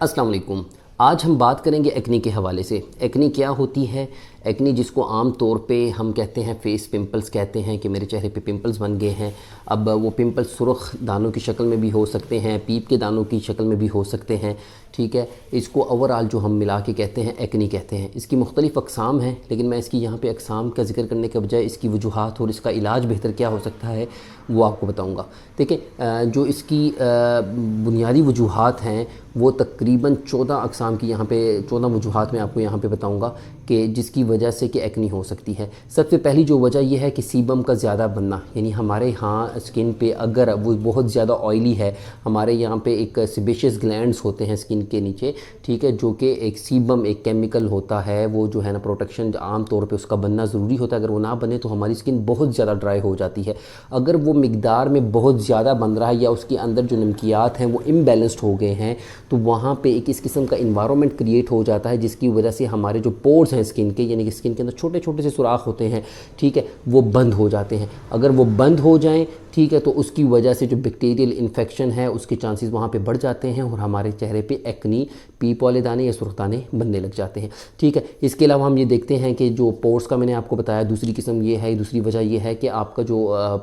अस्सलाम वालेकुम। आज हम बात करेंगे एक्नी के हवाले से। एक्नी क्या होती है? एक्नी जिसको आम तौर पे हम कहते हैं फेस पिंपल्स कहते हैं कि मेरे चेहरे पे पिंपल्स बन गए हैं। अब वो पिंपल्स सुर्ख दानों की शक्ल में भी हो सकते हैं, पीप के दानों की शक्ल में भी हो सकते हैं, ठीक है। इसको ओवरऑल जो हम मिला के कहते हैं एक्नी कहते हैं। इसकी मुख्तलिफ़ अक़साम हैं, लेकिन मैं इसकी यहाँ पे अक़साम का ज़िक्र करने के बजाय इसकी वजूहात और इसका इलाज बेहतर क्या हो सकता है वो आपको बताऊँगा। देखिए, जो इसकी बुनियादी वजूहात हैं वो तकरीबन 14 अक़साम की यहाँ पे 14 वजूहात मैं आपको यहाँ पे बताऊँगा कि जिसकी वजह से कि एक्नी हो सकती है। सबसे पहली जो वजह यह है कि सीबम का ज़्यादा बनना, यानी हमारे यहाँ स्किन पे अगर वो बहुत ज़्यादा ऑयली है, हमारे यहाँ पे एक सेबेशियस ग्लैंड्स होते हैं स्किन के नीचे, ठीक है, जो कि एक सीबम एक केमिकल होता है, वो जो है ना प्रोटेक्शन आम तौर पे उसका बनना ज़रूरी होता है। अगर वो ना बने तो हमारी स्किन बहुत ज़्यादा ड्राई हो जाती है। अगर वो मिकदार में बहुत ज़्यादा बन रहा है या उसके अंदर जो नमकियात हैं वो इम्बैलेंस्ड हो गए हैं, तो वहाँ पे एक इस किस्म का इन्वायरमेंट क्रिएट हो जाता है जिसकी वजह से हमारे जो पोर्स हैं स्किन के, यानी कि स्किन के अंदर छोटे छोटे से सुराख होते हैं, ठीक है, वो बंद हो जाते हैं। अगर वो बंद हो जाएं, ठीक है, तो उसकी वजह से जो बैक्टीरियल इन्फेक्शन है उसके चांसेस वहाँ पे बढ़ जाते हैं और हमारे चेहरे पे एक्नी, पीप वाले दाने या सुर्ख दाने बनने लग जाते हैं, ठीक है। इसके अलावा हम ये देखते हैं कि जो पोर्स का मैंने आपको बताया, दूसरी किस्म ये है, दूसरी वजह ये है कि आपका जो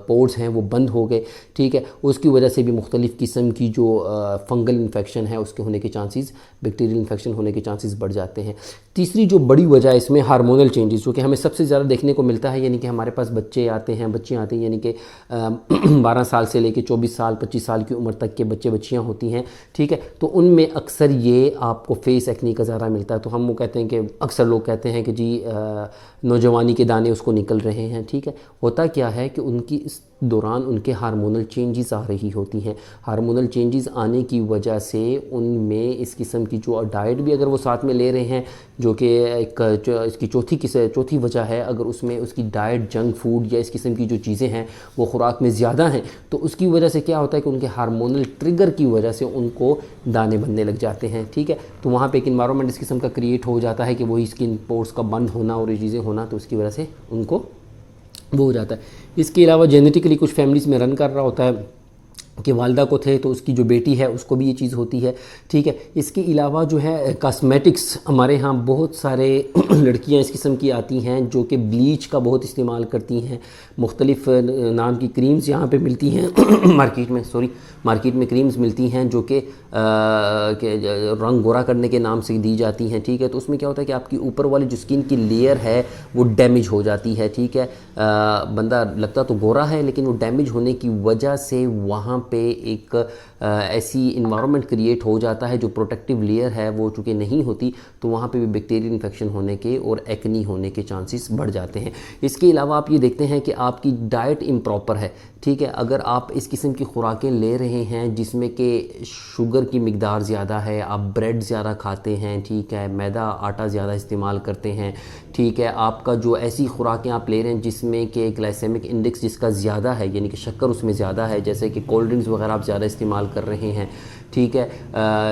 पोर्स हैं वो बंद हो गए, ठीक है, उसकी वजह से भी मुख्तलिफ़ किस्म की जो फंगल इन्फेक्शन है उसके होने के चांसेस, बैक्टीरियल इन्फेक्शन होने के चांसेस बढ़ जाते हैं। तीसरी जो बड़ी वजह है इसमें हार्मोनल चेंजेस, जो कि हमें सबसे ज़्यादा देखने को मिलता है, यानी कि हमारे पास बच्चे आते हैं, बच्चियाँ आती हैं, यानी कि 12 साल से लेकर 24 साल 25 साल की उम्र तक के बच्चे बच्चियाँ होती हैं, ठीक है, तो उनमें अक्सर ये आपको फेस एक्नी का ज़्यादा मिलता है। तो हम वो कहते हैं कि अक्सर लोग कहते हैं कि जी नौजवानी के दाने उसको निकल रहे हैं, ठीक है। होता क्या है कि उनकी इस दौरान उनके हार्मोनल चेंजेस आ रही होती हैं। हार्मोनल चेंजेस आने की वजह से उनमें इस किस्म की जो डाइट भी अगर वो साथ में ले रहे हैं, जो कि इसकी चौथी वजह है, अगर उसमें उसकी डाइट जंक फूड या इस किस्म की जो चीज़ें हैं वो ख़ुराक में ज़्यादा हैं, तो उसकी वजह से क्या होता है कि उनके हार्मोनल ट्रिगर की वजह से उनको दाने बनने लग जाते हैं, ठीक है। तो वहाँ पे एक इन्वायरमेंट इस किस्म का क्रिएट हो जाता है कि वही स्किन पोर्स का बंद होना और ये चीज़ें होना, तो उसकी वजह से उनको वो हो जाता है। इसके अलावा जेनेटिकली कुछ फैमिलीज़ में रन कर रहा होता है कि वालदा को थे तो उसकी जो बेटी है उसको भी ये चीज़ होती है, ठीक है। इसके अलावा जो है कॉस्मेटिक्स, हमारे यहाँ बहुत सारे लड़कियाँ इस किस्म की आती हैं जो कि ब्लीच का बहुत इस्तेमाल करती हैं। मुख्तलिफ़ नाम की क्रीम्स यहाँ पे मिलती हैं मार्केट में क्रीम्स मिलती हैं जो कि रंग गोरा करने के नाम से दी जाती हैं, ठीक है। तो उसमें क्या होता है कि आपकी ऊपर वाली जो स्किन की लेयर है वो डैमेज हो जाती है, ठीक है। बंदा लगता तो गोरा है लेकिन वो डैमेज होने की वजह से वहाँ पे एक ऐसी इन्वायरमेंट क्रिएट हो जाता है, जो प्रोटेक्टिव लेयर है वो चूँकि नहीं होती, तो वहाँ पे भी बैक्टीरियल इन्फेक्शन होने के और एक्नी होने के चांसेस बढ़ जाते हैं। इसके अलावा आप ये देखते हैं कि आपकी डाइट इम्प्रॉपर है, ठीक है। अगर आप इस किस्म की खुराकें ले रहे हैं जिसमें कि शुगर की मिकदार ज़्यादा है, आप ब्रेड ज़्यादा खाते हैं, ठीक है, मैदा आटा ज़्यादा इस्तेमाल करते हैं, ठीक है, आपका जो ऐसी खुराकें आप ले रहे हैं जिसमें कि ग्लाइसेमिक इंडेक्स जिसका ज़्यादा है, यानी कि शक्कर उसमें ज़्यादा है, जैसे कि कोल्ड ड्रिंक्स वगैरह आप ज़्यादा इस्तेमाल कर रहे हैं, ठीक है,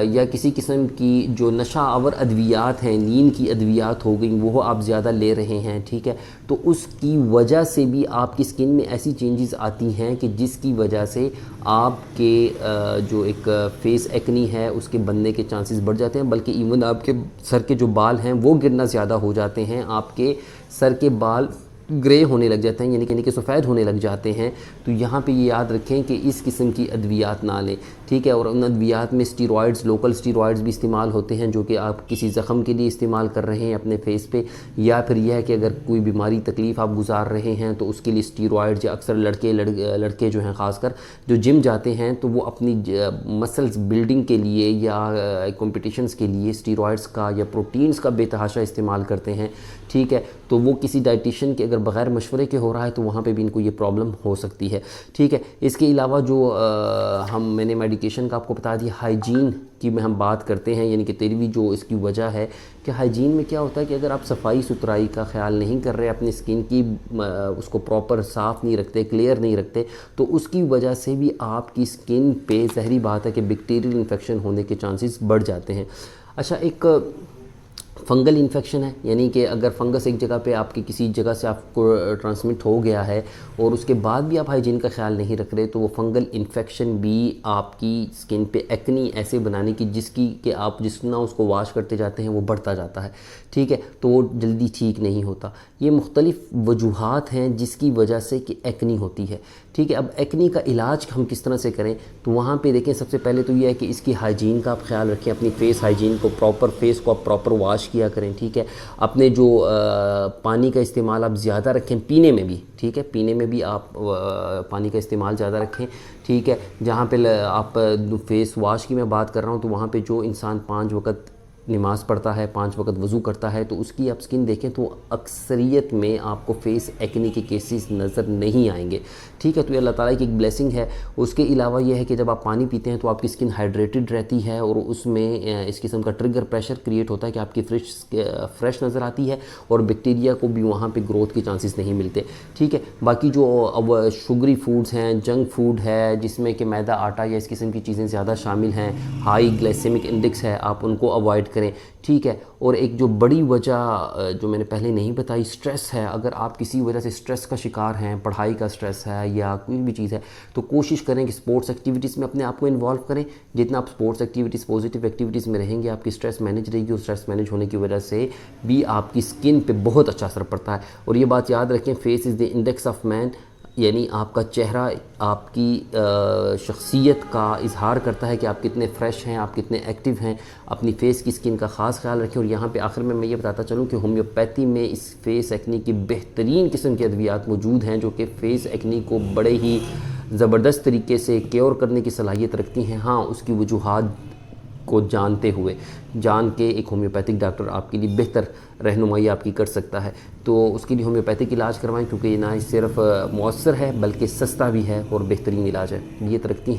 या किसी किस्म की जो नशा आवर अद्वियात हैं, नींद की अद्वियात हो गई, वो आप ज़्यादा ले रहे हैं, ठीक है, तो उसकी वजह से भी आपकी स्किन में ऐसी चेंजेस आती हैं कि जिसकी वजह से आपके जो एक फेस एक्नी है उसके बनने के चांसेस बढ़ जाते हैं। बल्कि इवन आपके सर के जो बाल हैं वो गिरना ज़्यादा हो जाते हैं, आपके सर के बाल ग्रे होने लग जाते हैं, यानी कि सफ़ेद होने लग जाते हैं। तो यहाँ पे ये याद रखें कि इस किस्म की अद्वियात ना लें, ठीक है। और उन अद्वियात में स्टीरॉइड्स, लोकल स्टीरॉइड्स भी इस्तेमाल होते हैं जो कि आप किसी ज़ख़म के लिए इस्तेमाल कर रहे हैं अपने फेस पे, या फिर यह है कि अगर कोई बीमारी तकलीफ़ आप गुजार रहे हैं तो उसके लिए स्टीरॉइड्स, या अक्सर लड़के जो हैं ख़ासकर जो जिम जाते हैं तो वो अपनी मसल्स बिल्डिंग के लिए या कॉम्पिटिशन्स के लिए स्टीरॉइड्स का या प्रोटीन्स का बेतहाशा इस्तेमाल करते हैं, ठीक है। तो वो किसी डाइटिशियन के अगर बग़ैर मशवरे के हो रहा है तो वहाँ पे भी इनको ये प्रॉब्लम हो सकती है, ठीक है। इसके अलावा जो मैंने मेडिकेशन का आपको बता दिया, हाइजीन की में हम बात करते हैं, यानी कि 13वीं जो इसकी वजह है कि हाइजीन में क्या होता है कि अगर आप सफाई सुथराई का ख्याल नहीं कर रहे, अपनी स्किन की उसको प्रॉपर साफ़ नहीं रखते, क्लियर नहीं रखते, तो उसकी वजह से भी आपकी स्किन पे ज़ाहिरी बात है कि बैक्टीरियल इन्फेक्शन होने के चांसेस बढ़ जाते हैं। अच्छा, एक فنگل انفیکشن ہے، یعنی کہ اگر فنگس ایک جگہ پہ آپ کی کسی جگہ سے آپ کو ٹرانسمٹ ہو گیا ہے اور اس کے بعد بھی آپ ہائیجین کا خیال نہیں رکھ رہے، تو وہ فنگل انفیکشن بھی آپ کی سکن پہ ایکنی ایسے بنانے کی جس کی کہ آپ جتنا اس کو واش کرتے جاتے ہیں وہ بڑھتا جاتا ہے، ٹھیک ہے، تو وہ جلدی ٹھیک نہیں ہوتا۔ یہ مختلف وجوہات ہیں جس کی وجہ سے کہ ایکنی ہوتی ہے، ٹھیک ہے۔ اب ایکنی کا علاج ہم کس طرح سے کریں، تو وہاں پہ دیکھیں سب سے پہلے تو یہ ہے کہ اس کی ہائیجین کا آپ خیال رکھیں، اپنی فیس ہائیجین کو فیس کو آپ پراپر واش کیا کریں، ٹھیک ہے۔ اپنے جو پانی کا استعمال آپ زیادہ رکھیں پینے میں بھی، ٹھیک ہے، پینے میں بھی آپ پانی کا استعمال زیادہ رکھیں، ٹھیک ہے۔ جہاں پہ آپ فیس واش کی میں بات کر رہا ہوں، تو وہاں پہ جو انسان 5 وقت نماز پڑھتا ہے، 5 وقت وضو کرتا ہے، تو اس کی آپ سکن دیکھیں تو اکثریت میں آپ کو فیس ایکنی کے کیسز نظر نہیں آئیں گے، ٹھیک ہے۔ تو یہ اللہ تعالیٰ کی ایک بلیسنگ ہے۔ اس کے علاوہ یہ ہے کہ جب آپ پانی پیتے ہیں تو آپ کی سکن ہائیڈریٹڈ رہتی ہے، اور اس میں اس قسم کا ٹریگر پریشر کریٹ ہوتا ہے کہ آپ کی فریش نظر آتی ہے، اور بیکٹیریا کو بھی وہاں پہ گروتھ کے چانسز نہیں ملتے، ٹھیک ہے۔ باقی جو اب شوگری فوڈز ہیں، جنک فوڈ ہے جس میں کہ میدا، آٹا یا اس قسم کی چیزیں زیادہ شامل ہیں، ہائی گلائسیمک انڈیکس ہے، آپ ان کو اوائڈ کریں، ٹھیک ہے۔ اور ایک جو بڑی وجہ جو میں نے پہلے نہیں بتائی، سٹریس ہے۔ اگر آپ کسی وجہ سے سٹریس کا شکار ہیں، پڑھائی کا سٹریس ہے یا کوئی بھی چیز ہے، تو کوشش کریں کہ سپورٹس ایکٹیویٹیز میں اپنے آپ کو انوالو کریں۔ جتنا آپ سپورٹس ایکٹیویٹیز، پازیٹیو ایکٹیویٹیز میں رہیں گے، آپ کی سٹریس مینیج رہے گی، اور سٹریس مینیج ہونے کی وجہ سے بھی آپ کی سکن پہ بہت اچھا اثر پڑتا ہے۔ اور یہ بات یاد رکھیں، face is the index of man, یعنی آپ کا چہرہ آپ کی شخصیت کا اظہار کرتا ہے کہ آپ کتنے فریش ہیں، آپ کتنے ایکٹیو ہیں۔ اپنی فیس کی سکن کا خاص خیال رکھیں۔ اور یہاں پہ آخر میں یہ بتاتا چلوں کہ ہومیوپیتھی میں اس فیس ایکنی کی بہترین قسم کی ادویات موجود ہیں جو کہ فیس ایکنی کو بڑے ہی زبردست طریقے سے کیور کرنے کی صلاحیت رکھتی ہیں۔ ہاں، اس کی وجوہات کو جان کے ایک ہومیوپیتھک ڈاکٹر آپ کے لیے بہتر رہنمائی آپ کی کر سکتا ہے، تو اس کے لیے ہومیوپیتھک علاج کروائیں، کیونکہ یہ نہ صرف مؤثر ہے بلکہ سستا بھی ہے اور بہترین علاج ہے۔ یہ ترقی